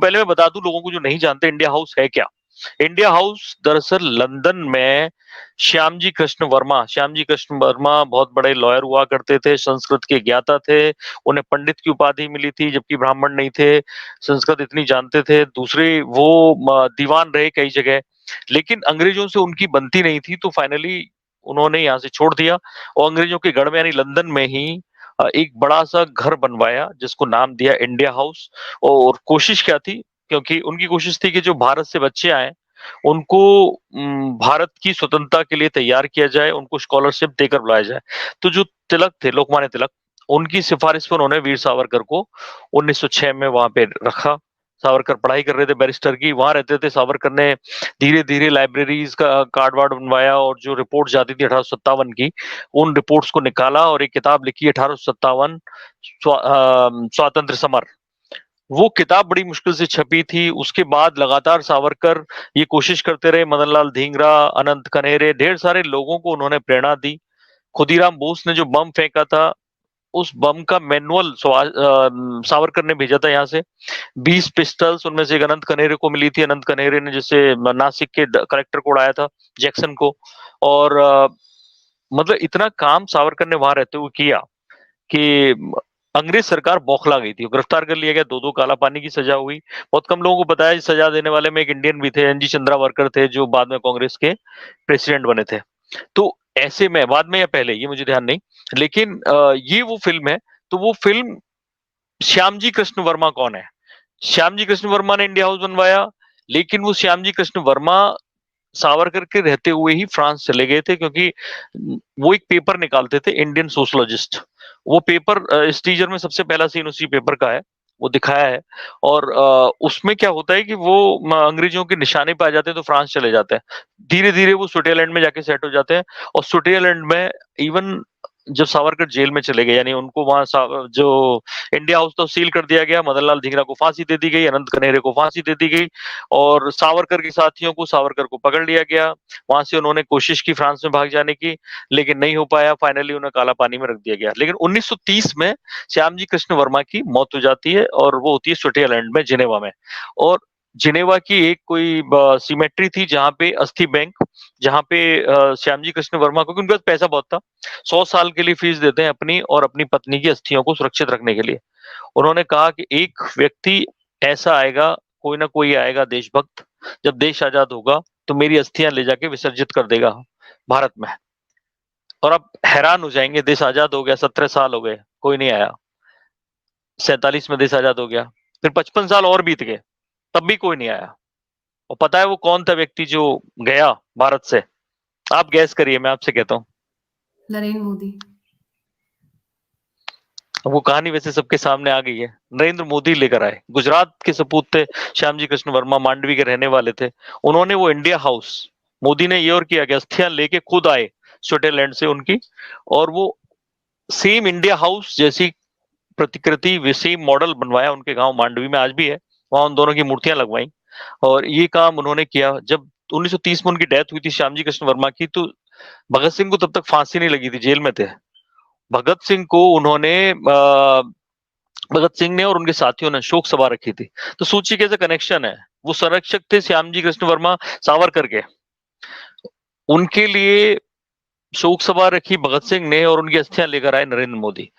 पहले मैं बता दूं लोगों को जो नहीं जानते इंडिया हाउस है क्या। इंडिया हाउस दरअसल लंदन में श्याम जी कृष्ण वर्मा बहुत बड़े लॉयर हुआ करते थे, संस्कृत के ज्ञाता थे, उन्हें पंडित की उपाधि मिली थी जबकि ब्राह्मण नहीं थे, संस्कृत इतनी जानते थे। दूसरे वो दीवान रहे कई जगह, लेकिन अंग्रेजों से उनकी बनती नहीं थी, तो फाइनली उन्होंने यहाँ से छोड़ दिया और अंग्रेजों के गढ़ में यानी लंदन में ही एक बड़ा सा घर बनवाया जिसको नाम दिया इंडिया हाउस। और कोशिश क्या थी, क्योंकि उनकी कोशिश थी कि जो भारत से बच्चे आए उनको भारत की स्वतंत्रता के लिए तैयार किया जाए, उनको स्कॉलरशिप देकर बुलाया जाए। तो जो तिलक थे, लोकमान्य तिलक, उनकी सिफारिश पर उन्होंने वीर सावरकर को 1906 में वहां पे रखा। सावरकर पढ़ाई कर रहे थे बैरिस्टर की, वहां रहते थे। सावरकर ने धीरे धीरे लाइब्रेरीज का कार्ड वार्ड बनवाया और जो रिपोर्ट जाती थी 1857 की, उन रिपोर्ट्स को निकाला और एक किताब लिखी 1857 स्वातंत्र समर। वो किताब बड़ी मुश्किल से छपी थी। उसके बाद लगातार सावरकर ये कोशिश करते रहे, मदनलाल धींगरा, अनंत कनेरे, ढेर सारे लोगों को उन्होंने प्रेरणा दी। खुदीराम बोस ने जो बम फेंका था, उस बम का मैनुअल सावरकर ने भेजा था यहाँ से। 20 पिस्टल्स उनमें से एक अनंत कनेरे को मिली थी। अनंत कनेरे ने जिससे नासिक के कलेक्टर को उड़ाया था, जैक्सन को। और मतलब इतना काम सावरकर ने वहां रहते हुए किया कि अंग्रेज सरकार बौखला गई थी, गिरफ्तार कर लिया गया, 2-2 काला पानी की सजा हुई। बहुत कम लोगों को पता है सजा देने वाले में एक इंडियन भी थे, एनजी चंद्रावरकर थे, जो बाद में कांग्रेस के प्रेसिडेंट बने थे। तो ऐसे में बाद में या पहले ये मुझे ध्यान नहीं, लेकिन ये वो फिल्म है। तो वो फिल्म श्यामजी कृष्ण वर्मा कौन है? श्यामजी कृष्ण वर्मा ने इंडिया हाउस बनवाया, लेकिन वो श्यामजी कृष्ण वर्मा सावरकर के रहते हुए ही फ्रांस चले गए थे, क्योंकि वो एक पेपर निकालते थे, इंडियन सोशलॉजिस्ट। वो पेपर इस टीजर में सबसे पहला सीन उसी पेपर का है, वो दिखाया है। और उसमें क्या होता है कि वो अंग्रेजों के निशाने पे आ जाते हैं तो फ्रांस चले जाते हैं। धीरे धीरे वो स्विट्जरलैंड में जाके सेट हो जाते हैं। और स्विट्जरलैंड में इवन जब सावरकर जेल में चले गए, यानी उनको वहां जो इंडिया हाउस तो सील कर दिया गया, मदनलाल धींगरा को फांसी दे दी गई, अनंत कनेरे को फांसी दे दी गई, और सावरकर के साथियों को, सावरकर को पकड़ लिया गया। वहां से उन्होंने कोशिश की फ्रांस में भाग जाने की, लेकिन नहीं हो पाया। फाइनली उन्हें काला पानी में रख दिया गया। लेकिन 1930 में श्यामजी कृष्ण वर्मा की मौत हो जाती है और वो होती है स्विट्जरलैंड में, जिनेवा में। और जिनेवा की एक कोई सिमेट्री थी जहां पे अस्थि बैंक, जहां पे श्यामजी कृष्ण वर्मा को, क्योंकि उनके पास पैसा बहुत था, 100 साल के लिए फीस देते हैं अपनी और अपनी पत्नी की अस्थियों को सुरक्षित रखने के लिए। उन्होंने कहा कि एक व्यक्ति ऐसा आएगा, कोई ना कोई आएगा देशभक्त, जब देश आजाद होगा तो मेरी अस्थियां ले जाके विसर्जित कर देगा भारत में। और आप हैरान हो जाएंगे, देश आजाद हो गया, 17 साल हो गए, कोई नहीं आया। 47 में देश आजाद हो गया, फिर 55 साल और बीत गए, तब भी कोई नहीं आया। और पता है वो कौन था व्यक्ति जो गया भारत से? आप गैस करिए, मैं आपसे कहता हूँ। नरेंद्र मोदी। वो कहानी वैसे सबके सामने आ गई है। नरेंद्र मोदी लेकर आए, गुजरात के सपूत थे श्यामजी कृष्ण वर्मा, मांडवी के रहने वाले थे। उन्होंने वो इंडिया हाउस, मोदी ने ये और किया कि अस्थियां लेके खुद आए स्विट्जरलैंड से उनकी, और वो सेम इंडिया हाउस जैसी प्रतिकृति, सेम मॉडल बनवाया उनके गांव मांडवी में, आज भी है वहां, उन दोनों की मूर्तियां लगवाई। और ये काम उन्होंने किया। जब 1930 में उनकी डेथ हुई थी श्यामजी कृष्ण वर्मा की, तो भगत सिंह को तब तक फांसी नहीं लगी थी, जेल में थे। भगत सिंह को उन्होंने भगत सिंह ने और उनके साथियों ने शोक सभा रखी थी। तो सोचिए कैसे कनेक्शन है। वो संरक्षक थे श्यामजी कृष्ण वर्मा सावरकर के, उनके लिए शोक सभा रखी भगत सिंह ने और उनकी अस्थियां लेकर आए नरेंद्र मोदी।